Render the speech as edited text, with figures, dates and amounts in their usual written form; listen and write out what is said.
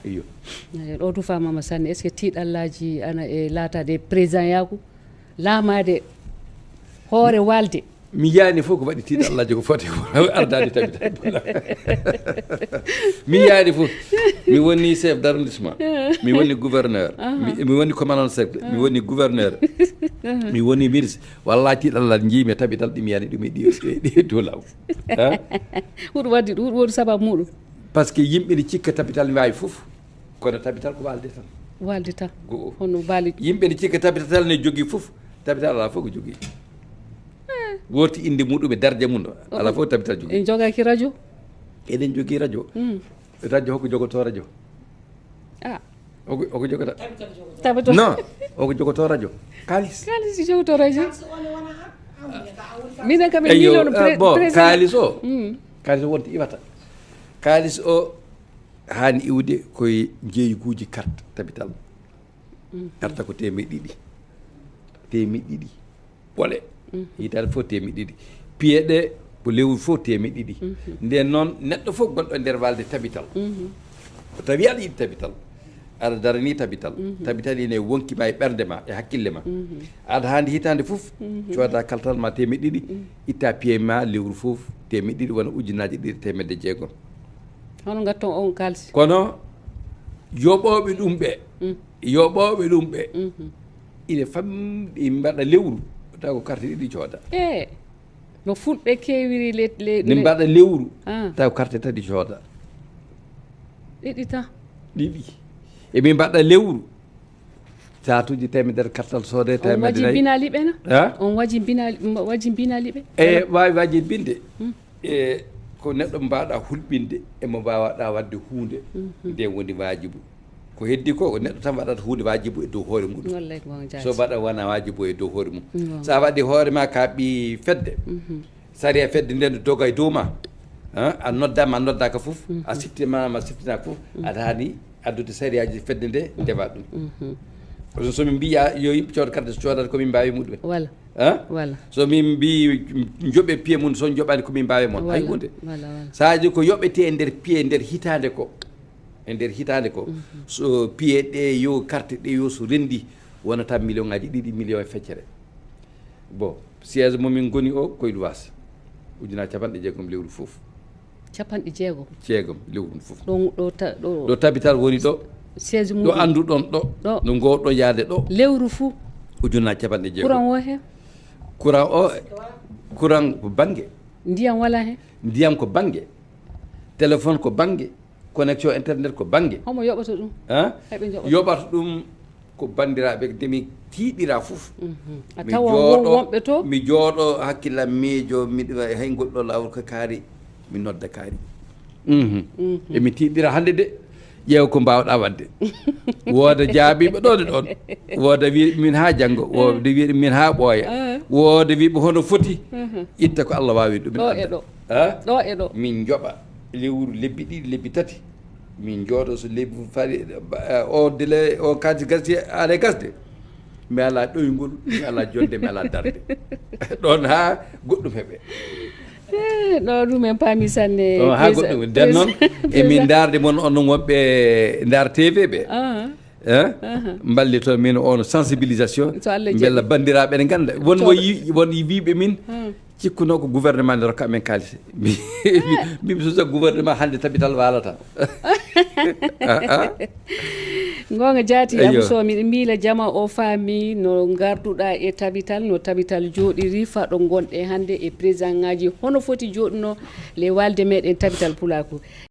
iyo ɗo tufamama sanne est ce que tiiɗallaji ana e laatade président yaku laamade hoore walde mi yaani fof ko waɗi tiiɗallaji ko foti ardade Tabital Pulaaku mi yaani fof mi woni chef d' arrondissement mi woni gouverneur mi woni commandant cercle mi woni gouverneur mi woni ministre wallahi tiiɗallaji jiimi Tabital ɗi mi yaani ɗum e ɗi dow lawol huɗo waddi ɗum huɗo woodi sababu muɗum par ce que yimɓe ne cikka Tabital ne wawi fof kono Tabital ko walde tan walde tan hono baali yimɓe ne cikka Tabital ne jogui fof Tabital ala fof ko jogui woti inde muɗum e darde mum ɗo ala fof Tabital jogui en jogaki radio eɗen jogui radio radio hoko jogoto radio oko jogota Tabital non oko jogoto radio kalis jogoto radio minen kam bon kalis o kalis o wonta iwata kalis o hani iwde koye jeeyiguji carte Tabital carte ko temedde ɗiɗi ɓole hitade fof temedde ɗiɗi piyeɗe ko lewru fof temedde ɗiɗi nden noon neɗɗo fof gonɗo nder walde Tabital ko tawi aɗa yiɗi Tabital aɗa darani Tabital Tabital ine wonkima e ɓerde ma e hakkille ma aɗa handi hitande fof cooda kaltal ma temedde ɗiɗi itta piye ma lewru fof temedde ɗiɗi wona ujunnaje ɗiɗi temedde jeegom hono gatton on kalsi kono yoɓoɓe ɗum ɓe ine famɗi mbaɗa lewru taw ko carte ɗiɗi cooda no fulɓe kewiri ne mbaɗa lewru taw carte tati cooda ɗiɗi tan ɗiɗi emin mbaɗa lewru satuji temedere kartal soode temedere waji binaliɓe na on waji binaliɓe wawi wajide binde ko neɗɗo mbaɗa hulɓinde emo mbawaɗa wadde hunde nde woni wajibu ko heddi ko neɗɗo tan waɗata hunde wajibu e dow hoore muɗum so mbaɗa wona wajibu e dow hoore mum sa waɗi hoore ma ka ɓi fedde sari e fedde nde nde doga e dow ma a noddama a noddaka foof a siftinama siftinaka foof aɗa hani addude sariyaji fedde nde ndewa ɗum somin mbiya yo yimɓe cooda carte so coodata komin mbawi muɗumen voilà so min mbi joɓe pied mum so joɓani komin mbawi moon hay hunde saji ko yoɓete e nder pied nder hitande ko so pied ɗe yo carte ɗe yo so rendi wonata million ngaji ɗiɗi million e feccere bon siège momin goni o koye Luwas ujunnaje capanɗe jeegom lewru foof capanɗe jeegom lewru foof ɗo Tabital woni ɗo siège mum ɗo anduɗon ɗo no gowɗo yaade ɗo lewru fuu ujunnaje capanɗe jeegom courant o hen courant ko banggue ndiyam wala hen ndiyam ko banggue téléphone ko banggue connexion internet ko banggue homo yoɓata ɗum yoɓata ɗum ko bandiraɓe demi tiiɗira foof a tawa wonɓe to mi jooɗo hakkillam miijo miɗo hay goɗɗo lawol ko kaari mi nodda kaari emi tiiɗira hande de ƴeew ko mbawɗa wadde wooda jaabiɓe ɗo de ɗon wooda wi min ha janggo wooda wi min ha ɓooya wooda wiɓe hono foti itta ko Allah wawi ɗumen ɗo e ɗo min joɓa lewru lebbi ɗiɗi lebbi tati min jooɗo so lebbi fari o délai o kati gasi aɗa gasde mi ala ɗoygol mi ala jonde mi ala darde ɗon ha goɗɗum heeɓe ɗo ɗum en paami sanne ha goɗɗum nden noon emin darde moon onon wonɓe ndar TV ɓe mballito min on sensibilisation beela bandiraɓe ne ganda won wiɓe min cikkuno ko gouvernement ne rokka amen kalis mbimi so gouvernement hande Tabital walata gonga jaati Abou Sow miɗo miila jama o faami no garduɗa e Tabital no Tabital jooɗiri faɗo gonɗe hande e président ngaji hono foti jooɗuno les walde meɗen Tabital Pulaaku